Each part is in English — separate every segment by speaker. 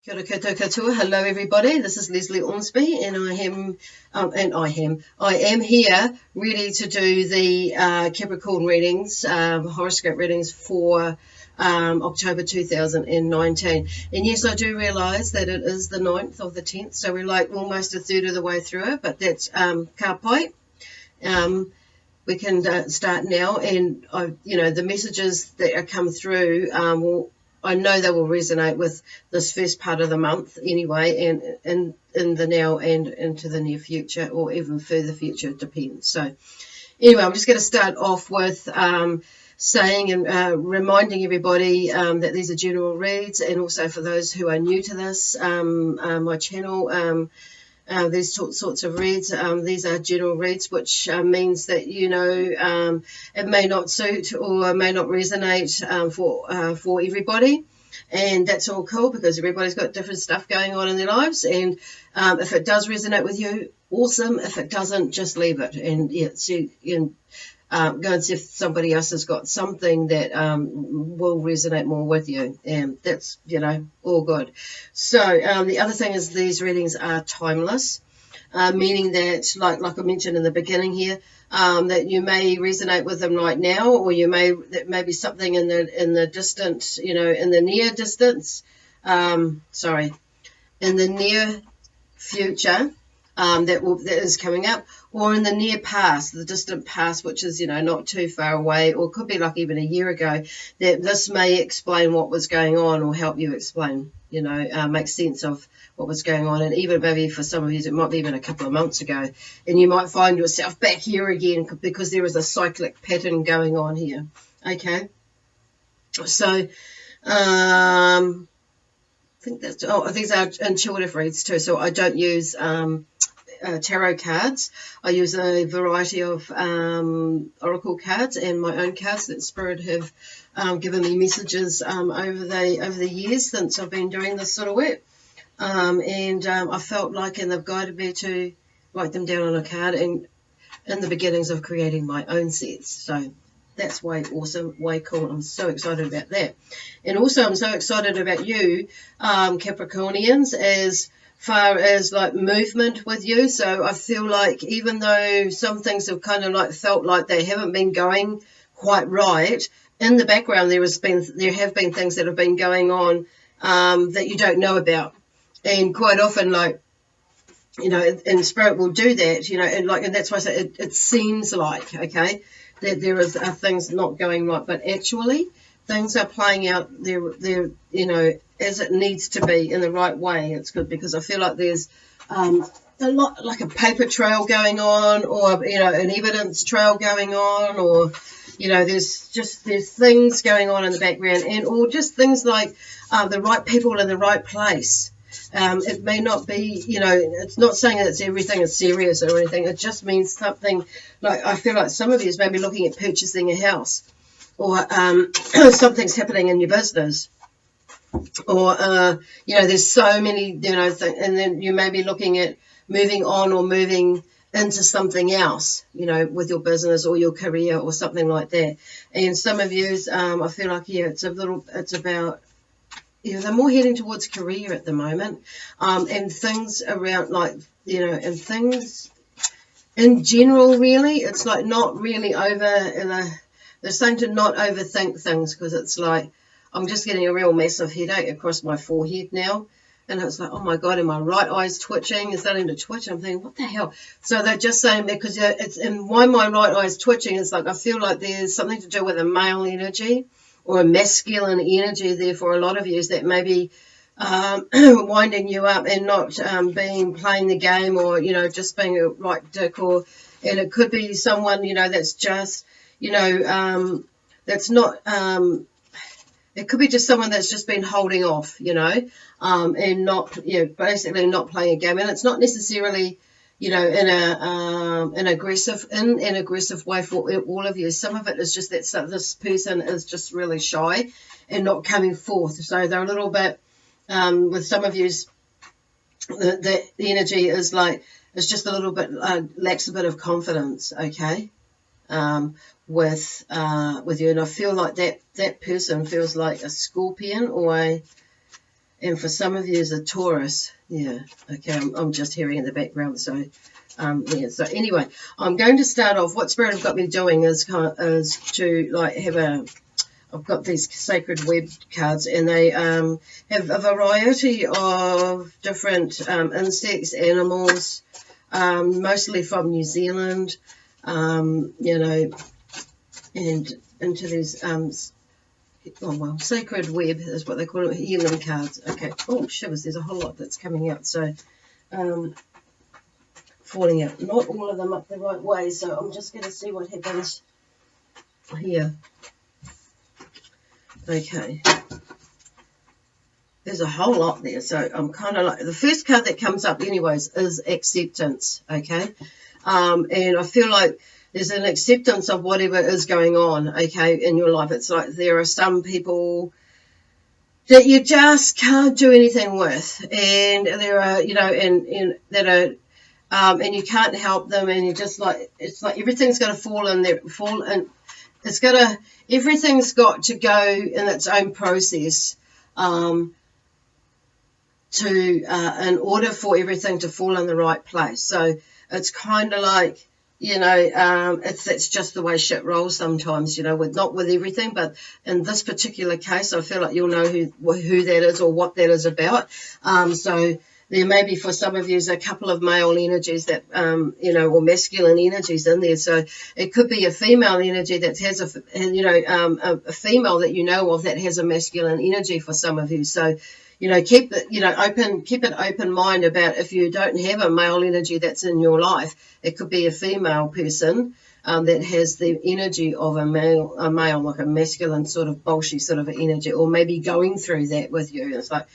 Speaker 1: Kia ora koutou katoa. Hello everybody, this is Leslie Ormsby and I am here ready to do the Capricorn readings, horoscope readings for October 2019. And yes, I do realise that it is the 9th of the 10th, so we're like almost a third of the way through it, but that's ka pai. We can start now, and the messages that are come through I know they will resonate with this first part of the month anyway, and in the now and into the near future, or even further future, it depends. So anyway, I'm just going to start off with saying and reminding everybody that these are general reads, and also for those who are new to this, my channel, these sorts of reads, these are general reads, which means that it may not suit or may not resonate for everybody, and that's all cool because everybody's got different stuff going on in their lives. And if it does resonate with you, awesome. If it doesn't, just leave it and go and see if somebody else has got something that will resonate more with you, and that's all good. So the other thing is these readings are timeless, meaning that like I mentioned in the beginning here, that you may resonate with them right now, or that may be something in the distant, in the near distance, in the near future, that is coming up, or in the near past, the distant past, which is not too far away, or could be like even a year ago, that this may explain what was going on, or help you explain, make sense of what was going on. And even maybe for some of you it might be even a couple of months ago, and you might find yourself back here again because there is a cyclic pattern going on here. Okay, so I think that's these are intuitive reads too, so I don't use tarot cards. I use a variety of oracle cards and my own cards that Spirit have given me messages over the years since I've been doing this sort of work, and I felt like, and they've guided me to write them down on a card, and in the beginnings of creating my own sets. So that's way awesome, way cool. I'm so excited about that. And also I'm so excited about you, Capricornians, as far as like movement with you. So I feel like even though some things have kind of like felt like they haven't been going quite right, in the background there have been things that have been going on that you don't know about. And quite often, and Spirit will do that, and that's why I say it seems like, okay, that there is things not going right, but actually things are playing out they're as it needs to be in the right way. It's good because I feel like there's a lot, like a paper trail going on, or an evidence trail going on, or there's things going on in the background, or just things like the right people in the right place. It may not be, it's not saying that everything is serious or anything. It just means something like, I feel like some of you may be looking at purchasing a house, or something's happening in your business, or there's so many things, and then you may be looking at moving on or moving into something else, with your business or your career or something like that. And some of you, I feel like it's about, they're more heading towards career at the moment, and things around and things in general, really. It's like not really they're saying to not overthink things, because it's like I'm just getting a real massive headache across my forehead now, and it's like, oh my God, and my right eye's twitching. It's starting to twitch. I'm thinking, what the hell? So they're just saying, because and why my right eye's twitching is like I feel like there's something to do with a male energy or a masculine energy there for a lot of you, that may be winding you up and not playing the game, or just being a right dick, and it could be someone that's just that's not it could be just someone that's just been holding off, and not basically not playing a game. And it's not necessarily in an aggressive way for all of you. Some of it is just that this person is just really shy and not coming forth. So they're a little bit, with some of you, the energy is just a little bit, lacks a bit of confidence, okay, with you. And I feel like that person feels like a scorpion, or And for some of you, is a Taurus. Yeah, okay, I'm just hearing in the background. So, yeah. So anyway, I'm going to start off. What Spirit have got me doing is to like have a. I've got these sacred web cards, and they have a variety of different insects, animals, mostly from New Zealand, you know, and into these oh well, sacred web is what they call it, healing cards. Okay. Oh shivers! There's a whole lot that's coming out. So, falling out. Not all of them up the right way. So I'm just going to see what happens here. Okay. There's a whole lot there. So I'm kind of like, the first card that comes up anyways is acceptance. Okay. And I feel like there's an acceptance of whatever is going on, okay, in your life. It's like there are some people that you just can't do anything with, and there are, you know, and that are, and you can't help them, and you just like, it's like everything's going to fall in there, everything's got to go in its own process, in order for everything to fall in the right place. So it's kind of like, you know, it's just the way shit rolls sometimes, you know, not with everything, but in this particular case, I feel like you'll know who that is or what that is about. So there may be, for some of you, a couple of male energies that, you know, or masculine energies in there. So it could be a female energy that has a female that you know of that has a masculine energy for some of you. So, you know, keep an open mind about if you don't have a male energy that's in your life. It could be a female person that has the energy of a male, like a masculine sort of bolshy sort of energy, or maybe going through that with you. It's like,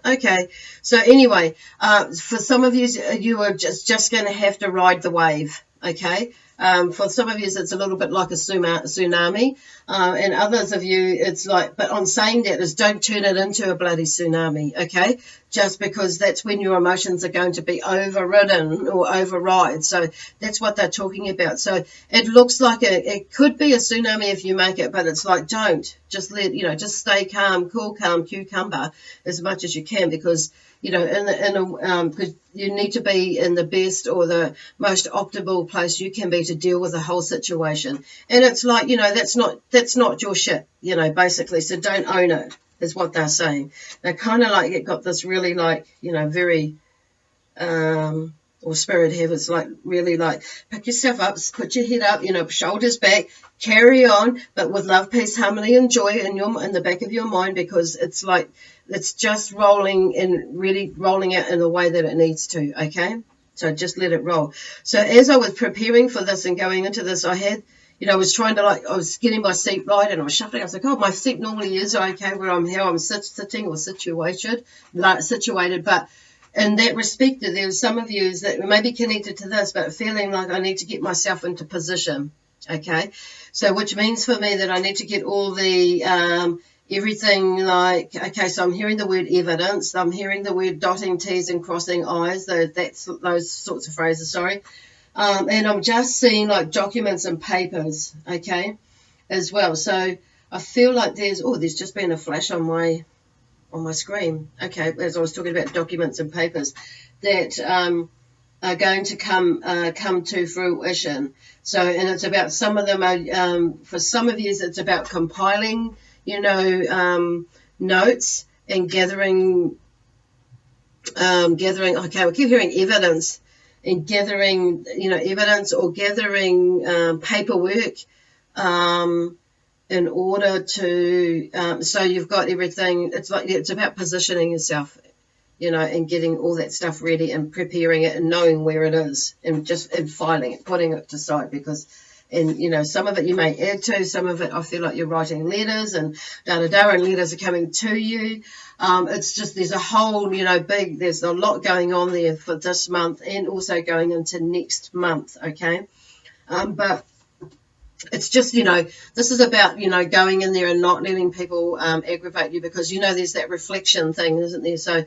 Speaker 1: okay. So anyway, for some of you, you are just going to have to ride the wave. Okay. For some of you, it's a little bit like a tsunami, and others of you, it's like, but on saying that is don't turn it into a bloody tsunami, okay? Just because that's when your emotions are going to be overridden or override. So that's what they're talking about. So it looks like it could be a tsunami if you make it, but it's like, don't. Just just stay calm, cool, calm, cucumber as much as you can, because, you know, because you need to be in the best or the most optimal place you can be to deal with the whole situation. And it's like, you know, that's not your shit, you know, basically. So don't own it, is what they're saying. They're kind of like, it got this really like, you know, very, or spirit have, it's like really like, pick yourself up, put your head up, you know, shoulders back, carry on, but with love, peace, harmony, and joy in the back of your mind, because it's like, it's just rolling and really rolling out in the way that it needs to, okay? So just let it roll. So as I was preparing for this and going into this, I had, you know, I was trying to I was getting my seat right, and I was shuffling. I was like, oh, my seat normally is okay where how I'm sitting or situated, but in that respect, there's some of you that may be connected to this, but feeling like I need to get myself into position, okay? So which means for me that I need to get all the everything, like, okay, so I'm hearing the word evidence, I'm hearing the word dotting T's and crossing I's, that's those sorts of phrases, sorry. And I'm just seeing like documents and papers, okay, as well. So I feel like there's just been a flash on my screen, okay, as I was talking about documents and papers that are going to come to fruition. So, and it's about, some of them are, for some of you, it's about compiling, you know, notes and gathering, okay, we keep hearing evidence, and gathering, you know, evidence or gathering paperwork in order to, so you've got everything, it's about positioning yourself, you know, and getting all that stuff ready and preparing it and knowing where it is, and filing it, putting it aside, because, and, you know, some of it you may add to, some of it I feel like you're writing letters and and letters are coming to you. It's just, there's a whole, you know, there's a lot going on there for this month and also going into next month, okay? But it's just, you know, this is about, you know, going in there and not letting people aggravate you, because, you know, there's that reflection thing, isn't there? So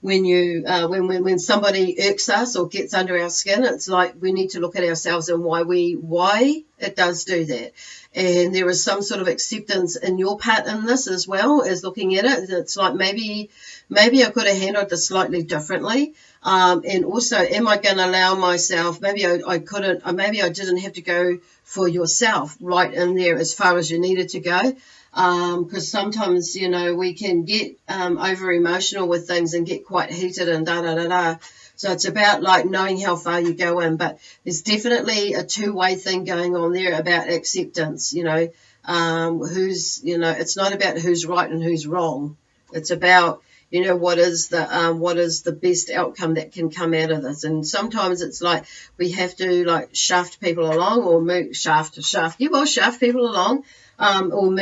Speaker 1: when you when somebody irks us or gets under our skin, it's like we need to look at ourselves and why it does do that. And there is some sort of acceptance in your part in this as well as looking at it. It's like maybe I could have handled this slightly differently. And also, am I going to allow myself, maybe I couldn't, maybe I didn't have to go for yourself right in there as far as you needed to go. Because sometimes, we can get over emotional with things and get quite heated and da da da da. So it's about like knowing how far you go in, but there's definitely a two-way thing going on there about acceptance. It's not about who's right and who's wrong. It's about what is the best outcome that can come out of this. And sometimes it's like we have to like shaft people along or shaft people along. Or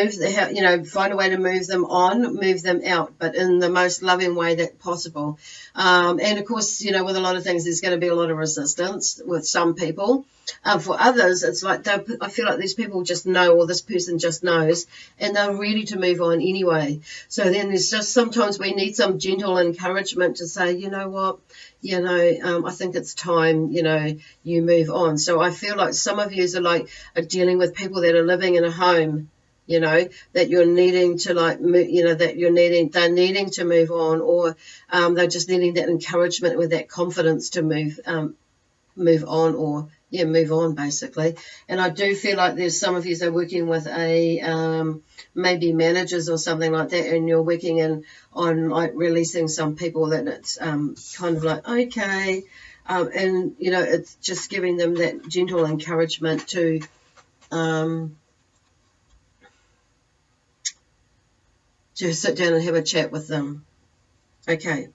Speaker 1: find a way to move them on, move them out, but in the most loving way that possible. And of course, with a lot of things, there's going to be a lot of resistance with some people. For others, it's like I feel like these people just know, or this person just knows, and they're ready to move on anyway. So then there's just sometimes we need some gentle encouragement to say, you know what, I think it's time, you move on. So I feel like some of you are dealing with people that are living in a home, that you're needing to they're needing to move on, or they're just needing that encouragement with that confidence to move on, or move on basically. And I do feel like there's some of you that are working with maybe managers or something like that, and you're working on like releasing some people that it's kind of like, okay, and it's just giving them that gentle encouragement to sit down and have a chat with them. Okay.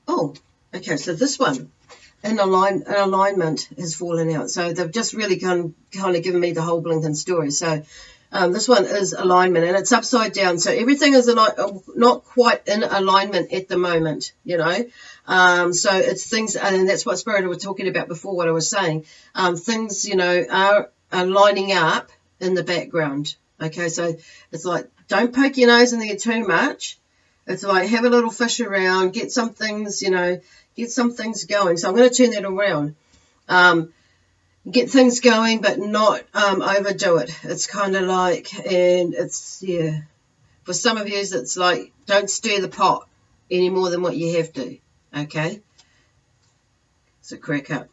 Speaker 1: Oh, okay, so this one, an alignment has fallen out. So they've just really kind of given me the whole blinking story. So this one is alignment, and it's upside down. So everything is not quite in alignment at the moment, So it's things, and that's what Spirit was talking about before, what I was saying. Things, are lining up in the background. Okay, so it's like, don't poke your nose in there too much. It's like, have a little fish around, get some things, get some things going. So I'm going to turn that around. Get things going, but not overdo it. It's kind of like, and it's, for some of you, it's like, don't stir the pot any more than what you have to. Okay? So crack up.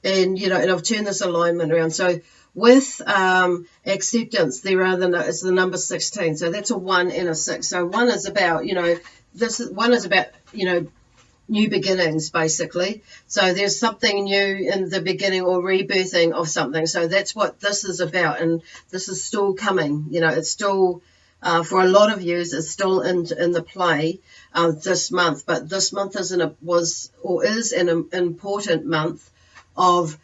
Speaker 1: And, and I've turned this alignment around. So with acceptance, it's the number 16. So that's a 1 and a 6. So 1 is about, one is about, new beginnings, basically. So there's something new in the beginning or rebirthing of something. So that's what this is about. And this is still coming. It's still, for a lot of you, it's still in the play this month. But this month is an important month of,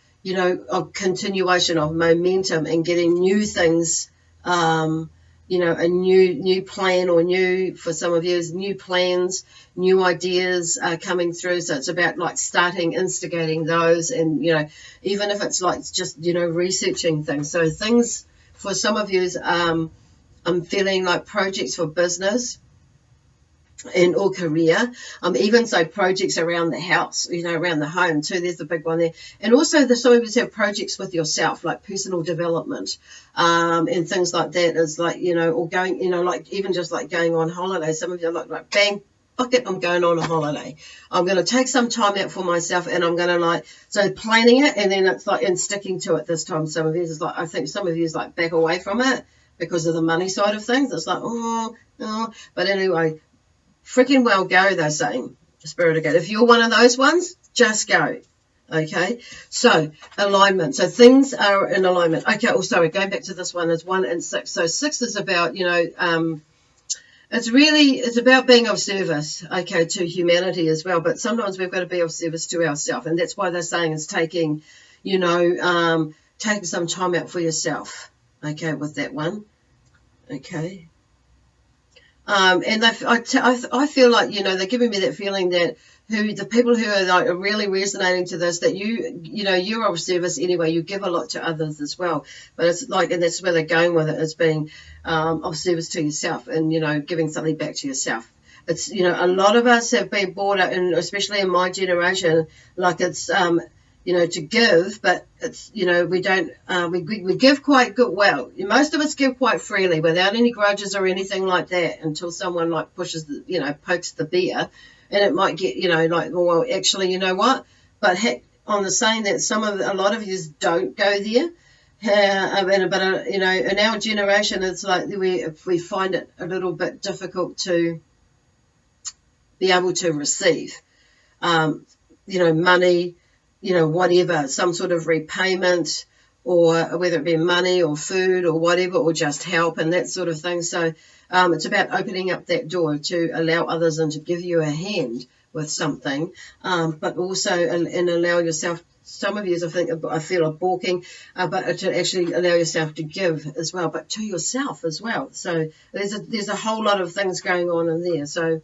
Speaker 1: of continuation, of momentum, and getting new things, a new plan, or for some of you, new plans, new ideas coming through. So it's about like instigating those, and, even if it's like just, researching things. So things for some of you, I'm feeling like projects for business or career, even so projects around the house, around the home too. There's the big one there. And also some of you have projects with yourself, like personal development, and things like that, is like, or going, like even just like going on holiday. Some of you are like bang, fuck it, I'm going on a holiday. I'm going to take some time out for myself, and I'm going to so planning it, and then it's like, and sticking to it this time. Some of you is like, I think some of you is like back away from it because of the money side of things. It's like, but anyway, freaking well go, they're saying, Spirit of God. If you're one of those ones, just go. Okay, so alignment. So things are in alignment. Okay, sorry, going back to this one, is 1 and 6. So 6 is about, it's about being of service, okay, to humanity as well. But sometimes we've got to be of service to ourselves, and that's why they're saying it's taking, taking some time out for yourself. Okay, with that one. Okay. And I feel like, they're giving me that feeling that the people who are like are really resonating to this, that you're of service anyway. You give a lot to others as well, but it's like, and that's where they're going with it, as being of service to yourself, and giving something back to yourself. it's, you know, a lot of us have been brought up, and especially in my generation, like it's, you know, to give, but it's, you know, we don't, we give quite good, well, most of us give quite freely without any grudges or anything like that until someone like pushes, you know, pokes the bear, and it might get, you know, like, well, actually, you know what, but heck, on the saying that a lot of you don't go there. But you know, in our generation, it's like we find it a little bit difficult to be able to receive, you know, money, you know, whatever, some sort of repayment, or whether it be money or food or whatever, or just help and that sort of thing. So it's about opening up that door to allow others and to give you a hand with something, but also and allow yourself. Some of you, I feel are balking, but to actually allow yourself to give as well, but to yourself as well. So there's a whole lot of things going on in there. So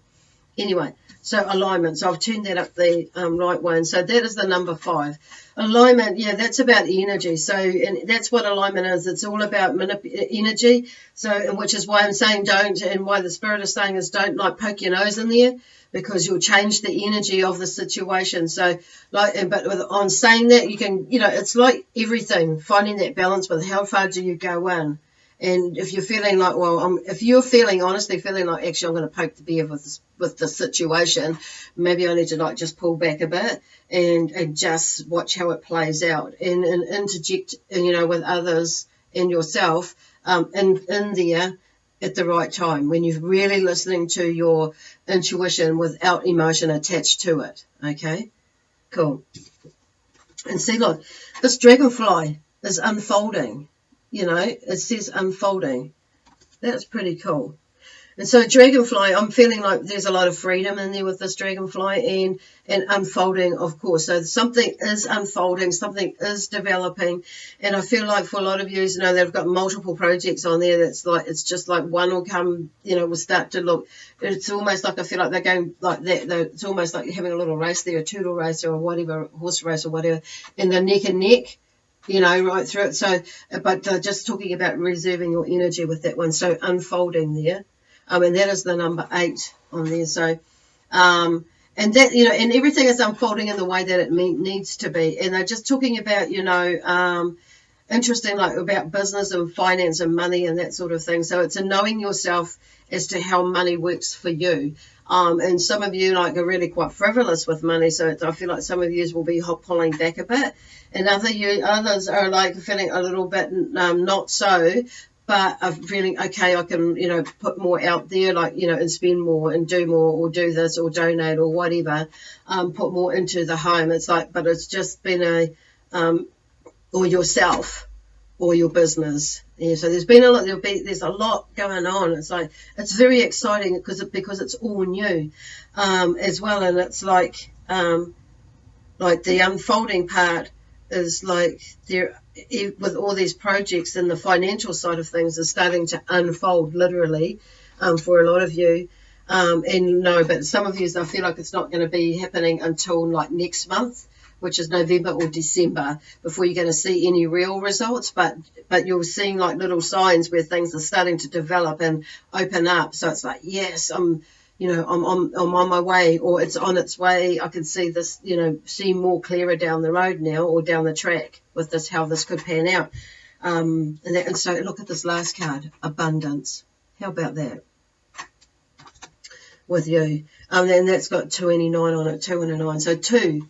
Speaker 1: anyway, so alignment. So I've turned that up the right way. And so that is the number 5. Alignment, yeah, that's about energy. So, and that's what alignment is. It's all about energy. So, and which is why I'm saying don't, and why the Spirit is saying is don't like poke your nose in there, because you'll change the energy of the situation. So, like, but on saying that, you can, you know, it's like everything, finding that balance with how far do you go in. And if you're feeling like, well, if you're honestly feeling like, actually, I'm going to poke the bear with the situation, maybe I need to like just pull back a bit and just watch how it plays out, and interject, you know, with others and yourself, in there at the right time when you're really listening to your intuition without emotion attached to it. Okay, cool. And see, look, this dragonfly is unfolding. You know, it says unfolding. That's pretty cool. And so dragonfly, I'm feeling like there's a lot of freedom in there with this dragonfly, and unfolding, of course. So something is unfolding, something is developing. And I feel like for a lot of you, you know, they've got multiple projects on there. That's like, it's just like one will come, you know, will start to look, it's almost like I feel like they're going like that. It's almost like having a little race there, a turtle race or whatever, horse race or whatever, and they're neck and neck, you know, right through it. So, but just talking about reserving your energy with that one. So unfolding there. And that is the number 8 on there. So, and that, you know, and everything is unfolding in the way that it needs to be. And they're just talking about, you know, interesting, like about business and finance and money and that sort of thing. So it's a knowing yourself as to how money works for you. And some of you like are really quite frivolous with money. So I feel like some of you will be pulling back a bit, and others are like feeling a little bit not so. But I'm feeling okay, I can, you know, put more out there, like, you know, and spend more and do more or do this or donate or whatever, put more into the home. It's like, but it's just been or yourself or your business. Yeah, so there's been a lot, there's a lot going on. It's like, it's very exciting because it's all new as well. And it's like the unfolding part is like there, with all these projects, and the financial side of things is starting to unfold literally for a lot of you. And no, but some of you, I feel like it's not going to be happening until like next month, which is November or December, before you're going to see any real results. But you're seeing like little signs where things are starting to develop and open up. So it's like, yes, I'm on my way, or it's on its way. I can see this, you know, see more clearer down the road now, or down the track with this, how this could pan out. And so look at this last card, abundance. How about that with you? And that's got 289 on it, 2 and a 9. So two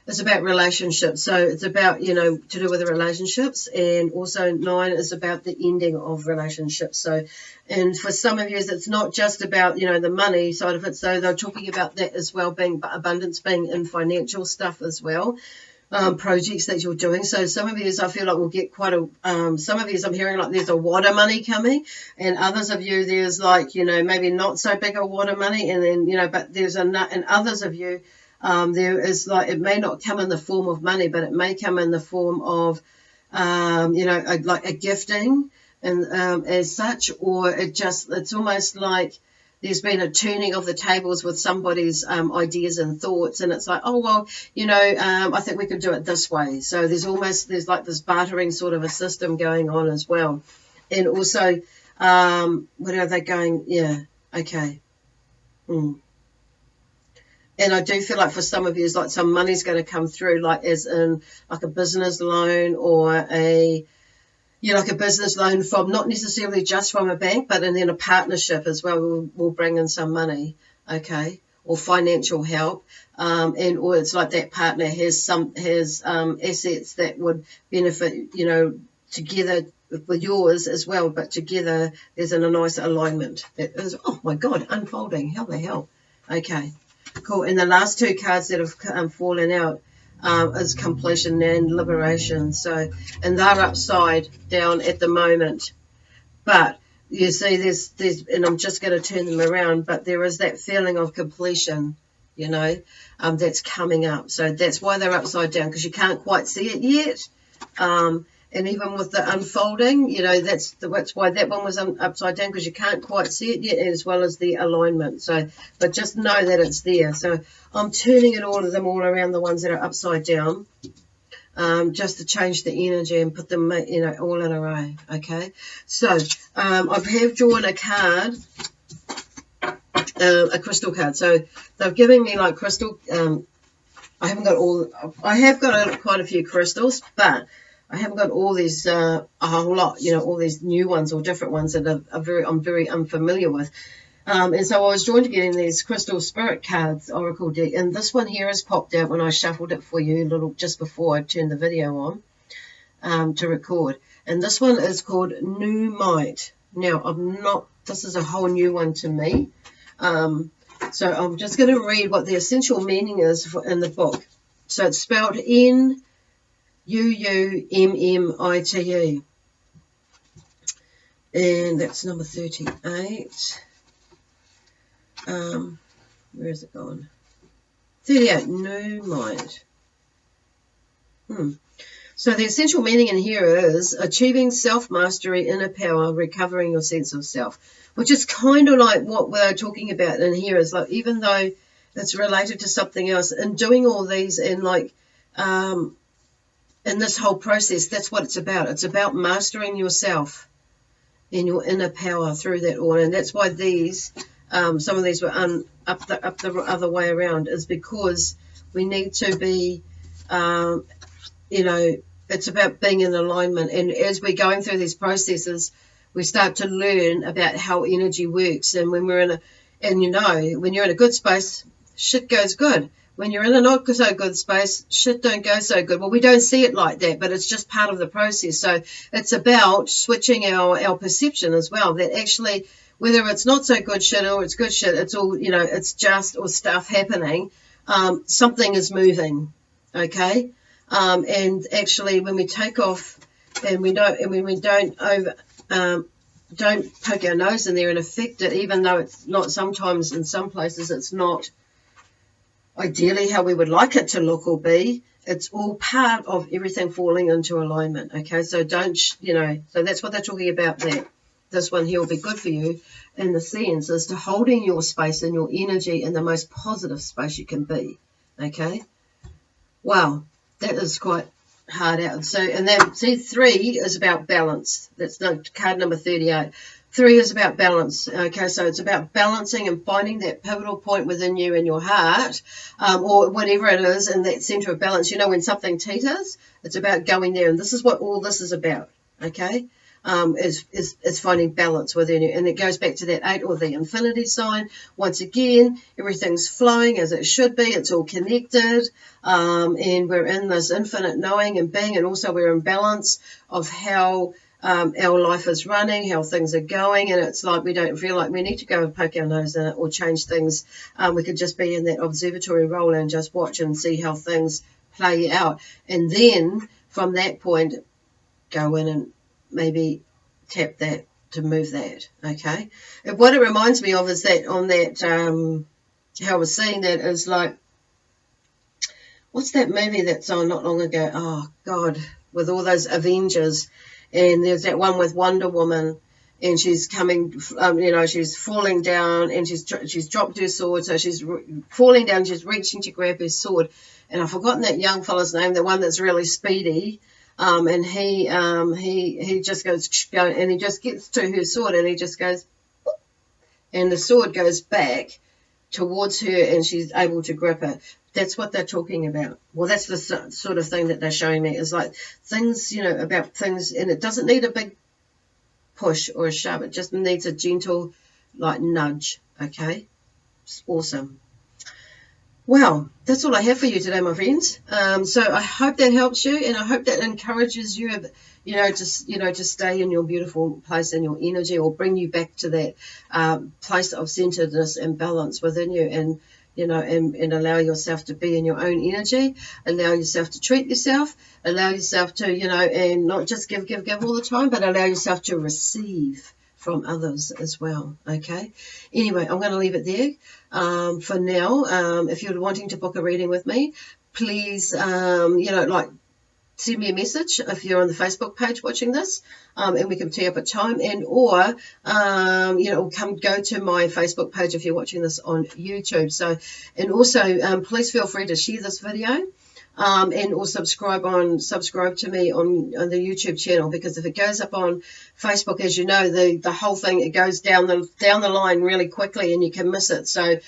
Speaker 1: is about relationships. So it's about, you know, to do with the relationships, and also 9 is about the ending of relationships. So, and for some of you, it's not just about, you know, the money side of it. So they're talking about that as well, being abundance, being in financial stuff as well. Projects that you're doing. So some of you, I feel like, will get quite a, some of you, I'm hearing like there's a wad of money coming, and others of you, there's like, you know, maybe not so big a wad of money, and then, you know, but there's and others of you, there is like, it may not come in the form of money, but it may come in the form of, you know, like a gifting, and as such, or it's almost like there's been a turning of the tables with somebody's ideas and thoughts, and it's like, oh, well, you know, I think we could do it this way. So there's like this bartering sort of a system going on as well. And also, what are they going? Yeah. Okay. Mm. And I do feel like for some of you, it's like some money's going to come through, like as in like a business loan or like a business loan from not necessarily just from a bank, but and then a partnership as well will bring in some money, okay, or financial help, and or it's like that partner has assets that would benefit, together with yours as well, but together there's a nice alignment. That is, oh my God, unfolding. How the hell? Okay, cool. And the last two cards that have fallen out is completion and liberation. So, and they're upside down at the moment. But you see, and I'm just going to turn them around, but there is that feeling of completion, that's coming up. So that's why they're upside down, because you can't quite see it yet. And even with the unfolding, that's why that one was upside down, because you can't quite see it yet, as well as the alignment. So, but just know that it's there. So I'm turning it all around, the ones that are upside down, just to change the energy and put them, all in a row. Okay. So I have drawn a card, a crystal card. So they've given me like crystal. I have got quite a few crystals, but I haven't got all these, a whole lot, all these new ones or different ones that I'm very unfamiliar with. And so I was drawn to getting these crystal spirit cards, Oracle deck, and this one here has popped out when I shuffled it for you just before I turned the video on to record. And this one is called New Might. Now, this is a whole new one to me. So I'm just going to read what the essential meaning is in the book. So it's spelled N-U-U-M-M-I-T-E. And that's number 38. Where is it gone? 38, New Might. So the essential meaning in here is achieving self-mastery, inner power, recovering your sense of self, which is kind of like what we're talking about in here. Is like, even though it's related to something else, and doing all these and like in this whole process, that's what it's about. It's about mastering yourself and your inner power through that all. And that's why some of these were up the other way around, is because we need to be, it's about being in alignment. And as we're going through these processes, we start to learn about how energy works. And when when you're in a good space, shit goes good. When you're in a not so good space, shit don't go so good. Well, we don't see it like that, but it's just part of the process. So it's about switching our perception as well, that actually, whether it's not so good shit or it's good shit, it's all, it's just or stuff happening. Something is moving, okay? And actually, when we take off and we don't poke our nose in there and affect it, even though it's not, sometimes in some places it's not ideally how we would like it to look or be, it's all part of everything falling into alignment, okay? So so that's what they're talking about there. This one here will be good for you in the sense as to holding your space and your energy in the most positive space you can be, okay? Wow, that is quite hard out. So, and then see, 3 is about balance. That's card number 38. 3 is about balance. Okay, so it's about balancing and finding that pivotal point within you and your heart, or whatever it is, in that center of balance. When something teeters, it's about going there, and this is what all this is about. Okay, is finding balance within you, and it goes back to that 8 or the infinity sign. Once again, everything's flowing as it should be. It's all connected, and we're in this infinite knowing and being, and also we're in balance of how our life is running, how things are going, and it's like we don't feel like we need to go and poke our nose in it or change things. We could just be in that observatory role and just watch and see how things play out, and then from that point go in and maybe tap that to move that. Okay, and what it reminds me of is that on that how I was seeing that is like, what's that movie that's on not long ago? Oh God, with all those Avengers. And there's that one with Wonder Woman, and she's coming, she's falling down, and she's dropped her sword, so she's falling down, she's reaching to grab her sword, and I've forgotten that young fella's name, the one that's really speedy, and he just goes, and he just gets to her sword, and he just goes, whoop, and the sword goes back towards her and she's able to grip it. That's what they're talking about. Well, that's the sort of thing that they're showing me, is like things, about things, and it doesn't need a big push or a shove. It just needs a gentle, like, nudge. Okay? It's awesome. Well, that's all I have for you today, my friends. So I hope that helps you, and I hope that encourages you, to stay in your beautiful place and your energy, or bring you back to that place of centeredness and balance within you, and and allow yourself to be in your own energy, allow yourself to treat yourself, allow yourself to, and not just give all the time, but allow yourself to receive from others as well. Okay. Anyway, I'm going to leave it there for now. If you're wanting to book a reading with me, please, send me a message if you're on the Facebook page watching this, and we can tee up a time, or go to my Facebook page if you're watching this on YouTube. So, and also please feel free to share this video. Or subscribe to me on the YouTube channel, because if it goes up on Facebook, as you know, the whole thing, it goes down the line really quickly and you can miss it. So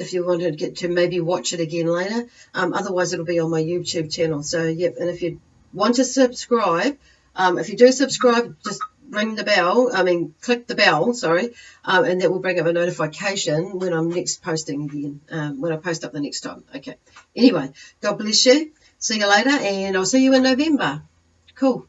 Speaker 1: if you want to get to maybe watch it again later, otherwise it'll be on my YouTube channel. So and if you want to subscribe, if you do subscribe, just click the bell, and that will bring up a notification when I'm next posting again, when I post up the next time. Okay. Anyway, God bless you. See you later, and I'll see you in November. Cool.